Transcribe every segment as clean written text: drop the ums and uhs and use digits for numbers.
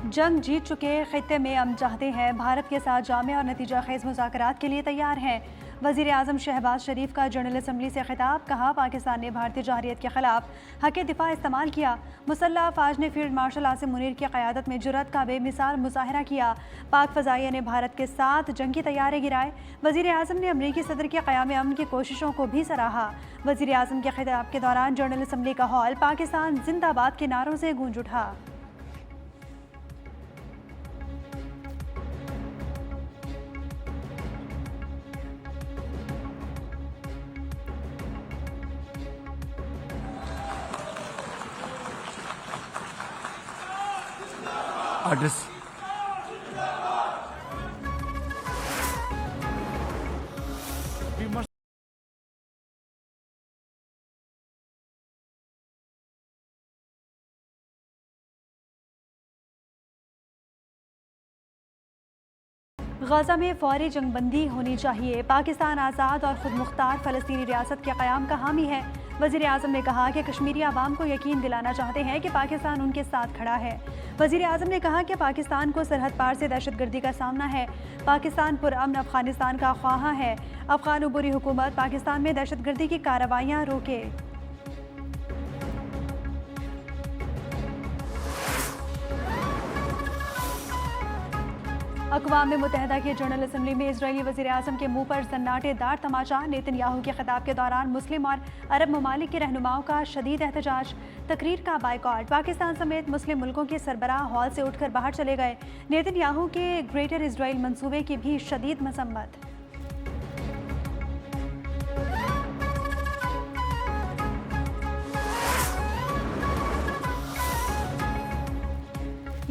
जंग जीत चुके खित्ते में हम चाहते हैं भारत के साथ जामे और नतीजा खेज मुज़ाकरात के लिए तैयार हैं। वज़ीर आज़म शहबाज शरीफ का जनरल असम्बली से खिताब, कहा पाकिस्तान ने भारतीय जहरियत के खिलाफ हक दिफा इस्तेमाल किया। मुसल्लह अफवाज ने फील्ड मार्शल आसिम मुनीर की क़यादत में जुर्रत का बेमिसाल मुजाहरा किया। पाक फ़ज़ाइया ने भारत के साथ जंगी तैयारे गिराए। वज़ीर आज़म ने अमरीकी सदर के क़याम अमन की कोशिशों को भी सराहा। वज़ीर आज़म के खिताब के दौरान जनरल असम्बली का हॉल पाकिस्तान जिंदाबाद के नारों से गूंज उठा। आर्टिस्ट गजा में फौरी जंगबंदी होनी चाहिए। पाकिस्तान आज़ाद और खुद मुख्तार फ़लस्तीनी रियासत के क़याम का हामी है। वज़ीर आज़म ने कहा कि कश्मीरी आवाम को यकीन दिलाना चाहते हैं कि पाकिस्तान उनके साथ खड़ा है। वज़ीर आज़म ने कहा कि पाकिस्तान को सरहद पार से दहशतगर्दी का सामना है। पाकिस्तान पुरअमन अफ़गानिस्तान का ख्वाहा है। अफ़गान उबूरी हुकूमत पाकिस्तान में दहशतगर्दी की कार्रवाइयाँ रोके। अक़वाम मुत्तहिदा की जनरल असम्बली में इजरायली वज़ीर आज़म के मुँह पर सन्नाटेदार तमाचा। नेतन्याहू के खिताब के दौरान मुस्लिम और अरब ममालिक के रहनुमाओं का शदीद एहतजाज। तकरीर का बाइकॉट। पाकिस्तान समेत मुस्लिम मुल्कों के सरबराह हॉल से उठकर बाहर चले गए। नेतन्याहू के ग्रेटर इजराइल मंसूबे की भी शदीद मसम्मत।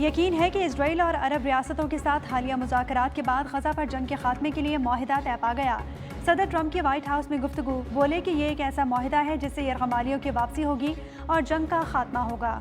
यकीन है कि इजराइल और अरब रियासतों के साथ हालिया मुज़ाकरात के बाद गजा पर जंग के खात्मे के लिए माहिदा तय पा गया। सदर ट्रंप की व्हाइट हाउस में गुफ्तगू, बोले कि ये एक ऐसा माहिदा है जिससे यरगमालियों की वापसी होगी और जंग का खात्मा होगा।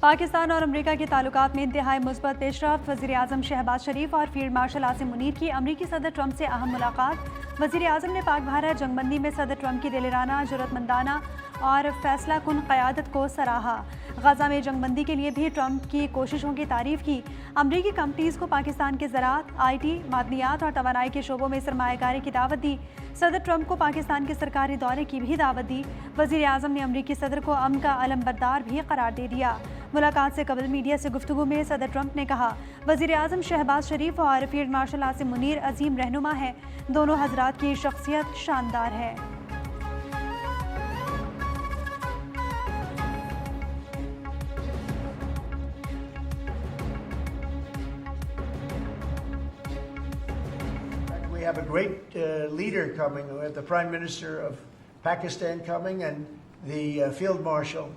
पाकिस्तान और अमरीका के ताल्लुकात में इंतहाई मुस्बत पेशरफ्त। वज़ीर आज़म शहबाज शरीफ और फील्ड मार्शल आसिम मुनीर की अमरीकी सदर ट्रंप से अहम मुलाकात। वज़ीर आज़म ने पाक भारत जंगबंदी में सदर ट्रंप की दिलेराना, जुर्रतमंदाना और फैसला कुन क़यादत को सराहा। गजा में जंगबंदी के लिए भी ट्रंप की कोशिशों की तारीफ़ की। अमरीकी कंपनीज़ को पाकिस्तान के ज़राअत, IT, मादनियात और तवानाई के शोबों में सरमायाकारी की दावत दी। सदर ट्रंप को पाकिस्तान के सरकारी दौरे की भी दावत दी। वज़ीर आज़म ने अमरीकी सदर को अमन का अलमबरदार भी करार दे दिया। मुलाकात से कबल मीडिया से गुफ्तगू में सदर ट्रंप ने कहा, वज़ीर आज़म शहबाज शरीफ और फील्ड मार्शल आसिम मुनीर अजीम रहनुमा है। दोनों हजरात की शख्सियत शानदार है। We have a great leader coming. We have the Prime Minister of Pakistan coming and the Field Marshal.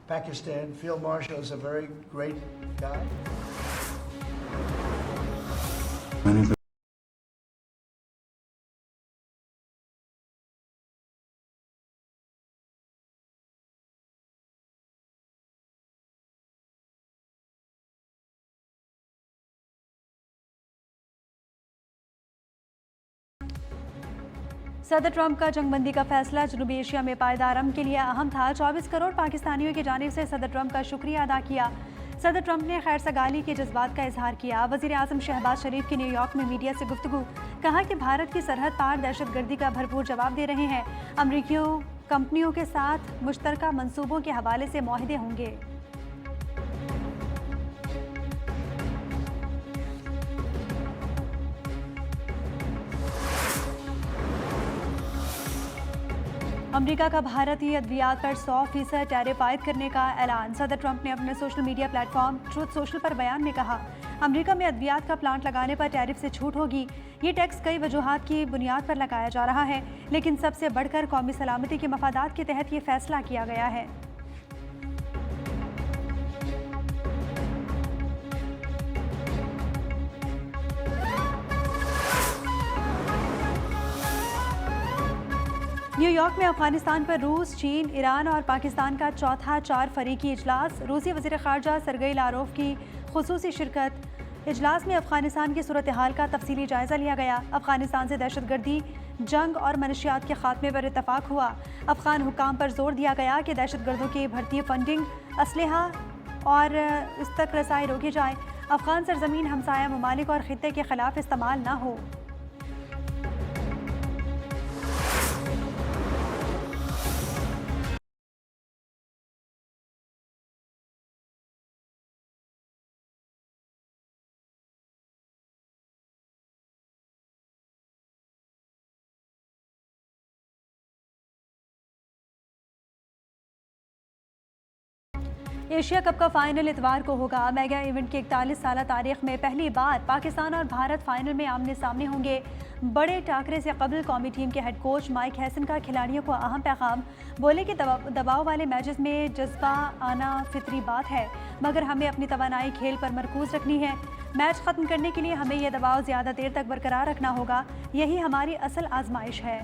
Pakistan Field Marshal is a very great guy. सदर ट्रंप का जंगबंदी का फैसला जनूबी एशिया में पायदार अमन के लिए अहम था। 24 करोड़ पाकिस्तानियों की जानिब से सदर ट्रंप का शुक्रिया अदा किया। सदर ट्रंप ने खैर सगाली के जज्बात का इजहार किया। वज़ीर आज़म शहबाज शरीफ की न्यूयॉर्क में मीडिया से गुफ्तगू, कहा कि भारत की सरहद पार दहशतगर्दी का भरपूर जवाब दे रहे हैं। अमरीकी कंपनियों के साथ मुश्तरका मंसूबों के हवाले से मुआहदे होंगे। अमरीका का भारतीय अद्वियात पर 100% टैरिफ आयद करने का ऐलान। सदर ट्रंप ने अपने social media platform truth social पर बयान में कहा, अमरीका में अद्वियात का प्लांट लगाने पर टैरिफ से छूट होगी। ये टैक्स कई वजूहात की बुनियाद पर लगाया जा रहा है, लेकिन सबसे बढ़कर कौमी सलामती के मफादात के तहत ये फैसला किया गया है। न्यूयॉर्क में अफगानिस्तान पर रूस, चीन, ईरान और पाकिस्तान का चौथा 4 फरीकी इजलास। रूसी वज़ीर ख़ारजा सरगई लारोव की खुसूसी शिरकत। इजलास में अफगानिस्तान की सूरत हाल का तफसीली जायजा लिया गया। अफगानिस्तान से दहशतगर्दी, जंग और मनशियात के खात्मे पर इतफाक हुआ। अफगान हुकाम पर जोर दिया गया कि दहशतगर्दों की भर्ती, फंडिंग, असलहा और उस तक रसाई रोकी जाए। अफगान सरजमीन हमसाया ममालिक और खित्ते के खिलाफ इस्तेमाल न हो। एशिया कप का फाइनल इतवार को होगा। मेगा इवेंट की 41 साल तारीख में पहली बार पाकिस्तान और भारत फाइनल में आमने सामने होंगे। बड़े टाकरे से कबल कौमी टीम के हेड कोच माइक हैसन का खिलाड़ियों को अहम पैगाम। बोले कि दबाव वाले मैचेस में जज्बा आना फितरी बात है, मगर हमें अपनी तवानाई खेल पर मरकूज रखनी है। मैच ख़त्म करने के लिए हमें यह दबाव ज़्यादा देर तक बरकरार रखना होगा। यही हमारी असल आजमाइश है।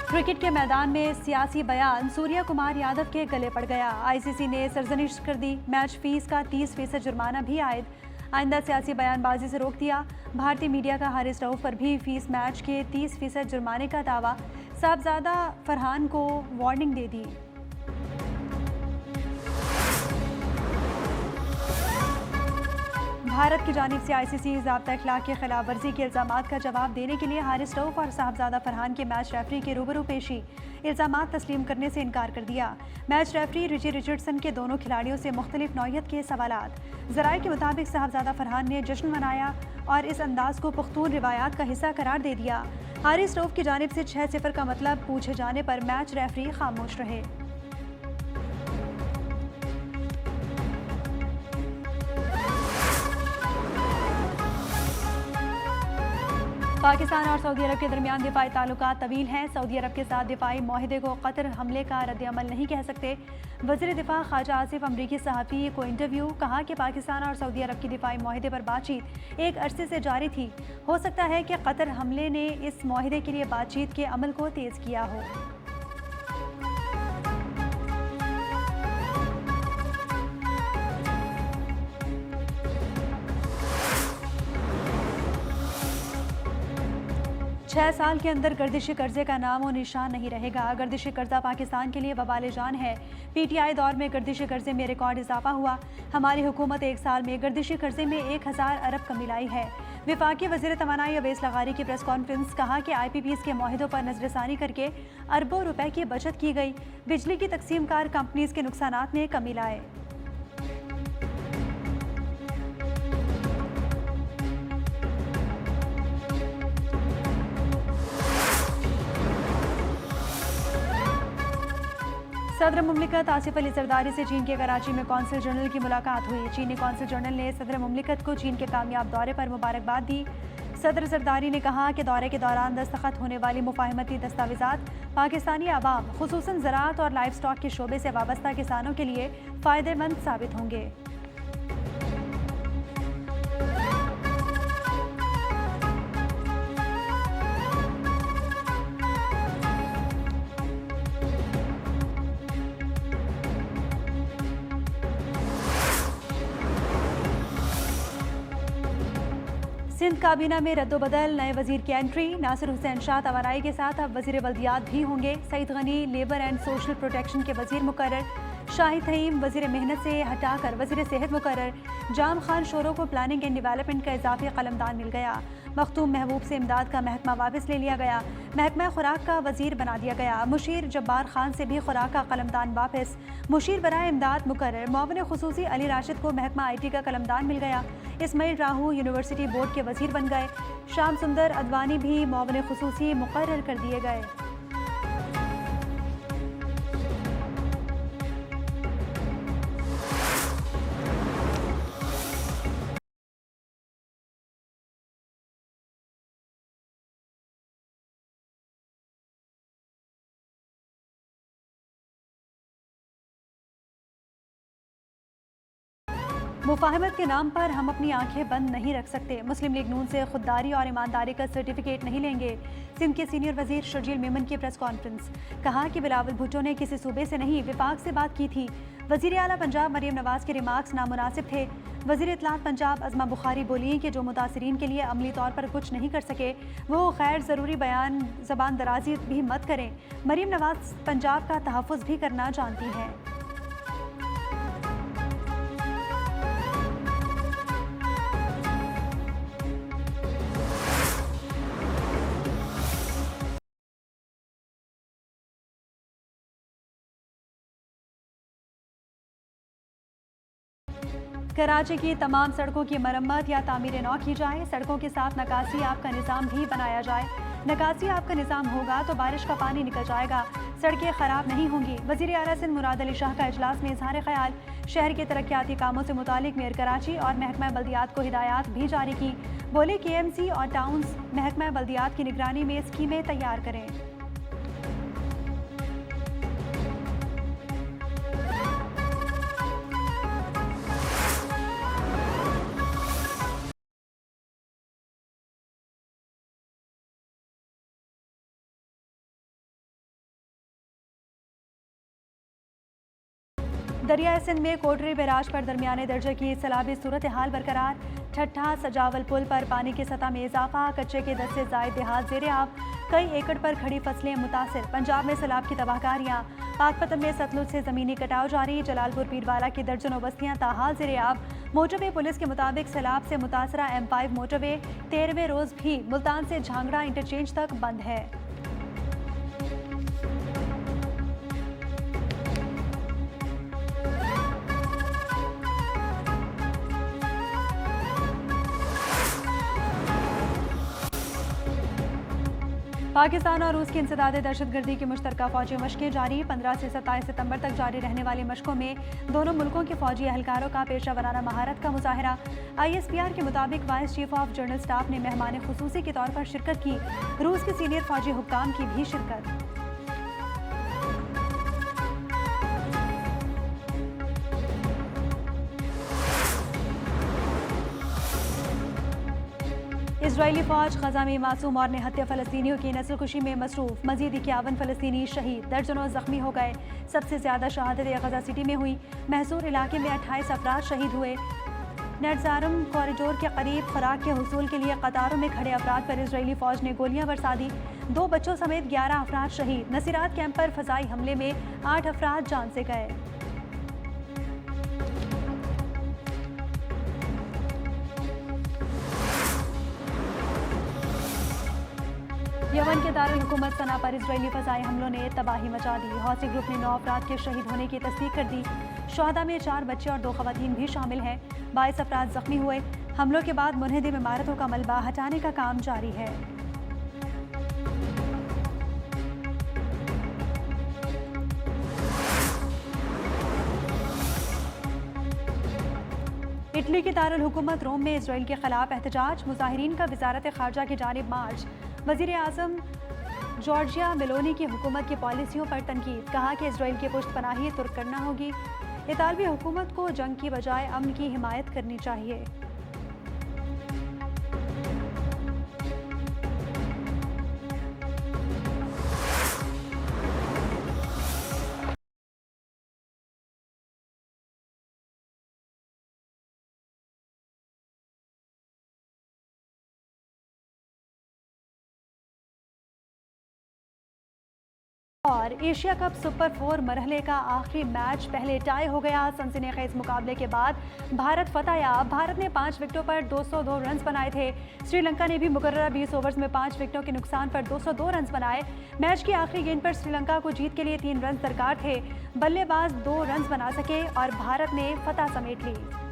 क्रिकेट के मैदान में सियासी बयान सूर्या कुमार यादव के गले पड़ गया। आईसीसी ने सरजनिश कर दी। मैच फीस का 30% जुर्माना भी आयद। आइंदा सियासी बयानबाजी से रोक दिया। भारतीय मीडिया का हारिस रऊफ पर भी फीस मैच के 30% जुर्माने का दावा। साहबजादा फरहान को वार्निंग दे दी। भारत की जानिब से आईसीसी ज़ाब्ता अखलाक की खिलाफ वर्जी के इल्ज़ामात का जवाब देने के लिए हारिस रऊफ और साहबजादा फरहान के मैच रेफरी के रूबरू पेशी। इल्ज़ामात तस्लीम करने से इनकार कर दिया। मैच रेफरी रिची रिचर्डसन के दोनों खिलाड़ियों से मुख्तलिफ नौयत के सवालात। ज़राए के मुताबिक साहबजादा फरहान ने जश्न मनाया और इस अंदाज को पुख्तून रिवायात का हिस्सा करार दे दिया। हारिस रऊफ की जानिब से 6-0 का मतलब पूछे जाने पर मैच रेफरी खामोश रहे। पाकिस्तान और सऊदी अरब के दरमियान दिफाई ताल्लुकात तवील हैं। सऊदी अरब के साथ दिफाई माहिदे को कतर हमले का रद्द-ए-अमल नहीं कह सकते। वज़ीर दिफा ख्वाजा आसिफ अमरीकी सहाफ़ी को इंटरव्यू। कहा कि पाकिस्तान और सऊदी अरब की दिफाई माहिदे पर बातचीत एक अरसे से जारी थी। हो सकता है कि कतर हमले ने इस माहिदे के लिए बातचीत के अमल को तेज़ किया हो। छह साल के अंदर गर्दिशी कर्जे का नाम और निशान नहीं रहेगा। गर्दिशी कर्जा पाकिस्तान के लिए वबाल जान है। पीटीआई दौर में गर्दिशी कर्जे में रिकॉर्ड इजाफा हुआ। हमारी हुकूमत एक साल में गर्दिशी कर्जे में 1000 अरब कमी लाई है। विफाकी वज़ीर तवानाई अवैस लगारी की प्रेस कॉन्फ्रेंस। कहा कि IPPs के माहिदों पर नजरसानी करके अरबों रुपए की बचत की गई। बिजली की तकसीम कार कंपनीज के नुकसानात में कमी लाए। सदर मुमलिकत आसिफ अली जरदारी से चीन के कराची में कौंसल जनरल की मुलाकात हुई। चीनी कौंसल जनरल ने सदर मुमलिकत को चीन के कामयाब दौरे पर मुबारकबाद दी। सदर जरदारी ने कहा कि दौरे के दौरान दस्तखत होने वाली मुफाहमती दस्तावेजात पाकिस्तानी आवाम खुसूसन ज़राअत और लाइव स्टॉक के शोबे से वाबस्ता किसानों के लिए फ़ायदेमंद साबित होंगे। सिंध काबीना में रद्दोबदल, नए वजीर की एंट्री। नासिर हुसैन शाह तवानाई के साथ अब वजीर बल्दियात भी होंगे। Saeed Ghani labour and social protection के वजीर मुकर्रर। शाहिद तहीम वजीर मेहनत से हटाकर वजीर सेहत मुकर्रर। जाम खान शोरो को प्लानिंग एंड डेवलपमेंट का इजाफी कलमदान मिल गया। मखतूम महबूब से इमदाद का महकमा वापस ले लिया गया। महकमा खुराक का वजीर बना दिया गया। मुशीर जब्बार खान से भी खुराक का कलमदान वापस। मुशीर बराए इमदाद मुकर्रर। मुआविन खुसूसी अली राशिद को महकमा IT का कलमदान मिल गया। इस्माइल राहू यूनिवर्सिटी बोर्ड के वजीर बन गए। शाम सुंदर अदवानी भी मुआविन खुसूसी मुकर्रर कर दिए गए। मुफाहमत के नाम पर हम अपनी आंखें बंद नहीं रख सकते। मुस्लिम लीग नून से खुददारी और ईमानदारी का सर्टिफिकेट नहीं लेंगे। सिंध के सीनियर वजीर शर्जील मेमन की प्रेस कॉन्फ्रेंस। कहा कि बिलावल भुट्टो ने किसी सूबे से नहीं विफाक से बात की थी। वजीर आला पंजाब मरीम नवाज के रिमार्क्स नामुनासिब थे। वजीर इत्तलात पंजाब अज़मा बुखारी बोली कि जो मुतासरीन के लिए अमली तौर पर कुछ नहीं कर सके वो खैर ज़रूरी बयान ज़बान दराजी भी मत करें। मरीम नवाज पंजाब का तहफ़्फ़ुज़ भी करना जानती हैं। कराची की तमाम सड़कों की मरम्मत या तामीर नौ की जाए। सड़कों के साथ नकासी आब का निज़ाम भी बनाया जाए। नकासी आब का निज़ाम होगा तो बारिश का पानी निकल जाएगा, सड़कें खराब नहीं होंगी। वज़ीर आला सिंध मुराद अली शाह का इजलास में इजहार ख्याल। शहर के तरक्याती कामों से मुतालिक मेयर कराची और महकमा बल्दियात को हिदायत भी जारी की। बोले KMC और टाउन्स महकमा बल्दियात की निगरानी में स्कीमें तैयार करें। दरियाए सिंध में कोटरी बैराज पर दरमियाने दर्जे की सैलाबी सूरत हाल बरकरार। ठट्ठा सजावल पुल पर पानी की सतह में इजाफा। कच्चे के 10 से जायद देहात जेर आब। कई एकड़ पर खड़ी फसलें मुतासिर। पंजाब में सैलाब की तबाहकारियाँ। पाकपतन में सतलुज से ज़मीनी कटाव जारी। जलालपुर पीरवाला की दर्जनों बस्तियाँ ताहाल जेर आब। मोटरवे पुलिस के मुताबिक सैलाब से मुतासरा M5 मोटरवे 13वें रोज़ भी मुल्तान से झांगड़ा इंटरचेंज तक बंद है। पाकिस्तान और रूस की इंसदाद दहशतगर्दी की मुश्तरका फौजी मशकें जारी। 15 से 27 सितंबर तक जारी रहने वाली मशकों में दोनों मुल्कों के फौजी एहलकारों का पेशा वराना महारत का मुजाहरा। ISPR के मुताबिक vice chief of general staff ने मेहमान खुसूसी के तौर पर शिरकत की। रूस के सीनियर फौजी हुक्काम की भी शिरकत। इजरायली फौज ग़ज़ा में मासूम और निहत्थे फ़लस्तीनियों की नस्लकुशी में मसरूफ़। मज़ीद 51 फ़लस्तीनी शहीद, दर्जनों ज़ख्मी हो गए। सबसे ज़्यादा शहादतें ग़ज़ा सिटी में हुई। महसूर इलाके में 28 अफराद शहीद हुए। नेटजारम कॉरिडोर के करीब खुराक के हुसूल के लिए कतारों में खड़े अफराद पर इजरायली फ़ौज ने गोलियां बरसा दी। 2 बच्चों समेत 11 अफराद शहीद। नसीरात कैंप पर फ़ज़ाई हमले में 8 अफराद जान से गए। यमन के दारुल हुकूमत सना पर इजरायली फ़ज़ाई हमलों ने तबाही मचा दी। हौसी ग्रुप ने 9 अफराद के शहीद होने की तस्दीक कर दी। शुहदा में 4 बच्चे और 2 ख़वातीन भी शामिल हैं। 22 अफराद ज़ख्मी हुए। हमलों के बाद मुनहदिम इमारतों का मलबा हटाने का काम जारी है। इटली की दारुल हुकूमत रोम में इजराइल के खिलाफ एहतजाज। मुजाहिरीन का वजारत खारजा की जानिब मार्च। वज़ीर आज़म जॉर्जिया मेलोनी की हुकूमत की पॉलिसियों पर तनकीद। कहा कि इजराइल की पुष्ट पनाही तुर्क करना होगी। इतालवी हुकूमत को जंग की बजाय अमन की हिमायत करनी चाहिए। और एशिया कप सुपर 4 मरहले का आखिरी मैच पहले टाई हो गया। सनसनीखेज मुकाबले के बाद भारत फतहयाब। भारत ने 5 विकेटों पर 202 रन बनाए थे। श्रीलंका ने भी मुकर्ररा 20 ओवर्स में 5 विकेटों के नुकसान पर 202 रन बनाए। मैच की आखिरी गेंद पर श्रीलंका को जीत के लिए 3 रन दरकार थे। बल्लेबाज 2 रन बना सके और भारत ने फतह समेट ली।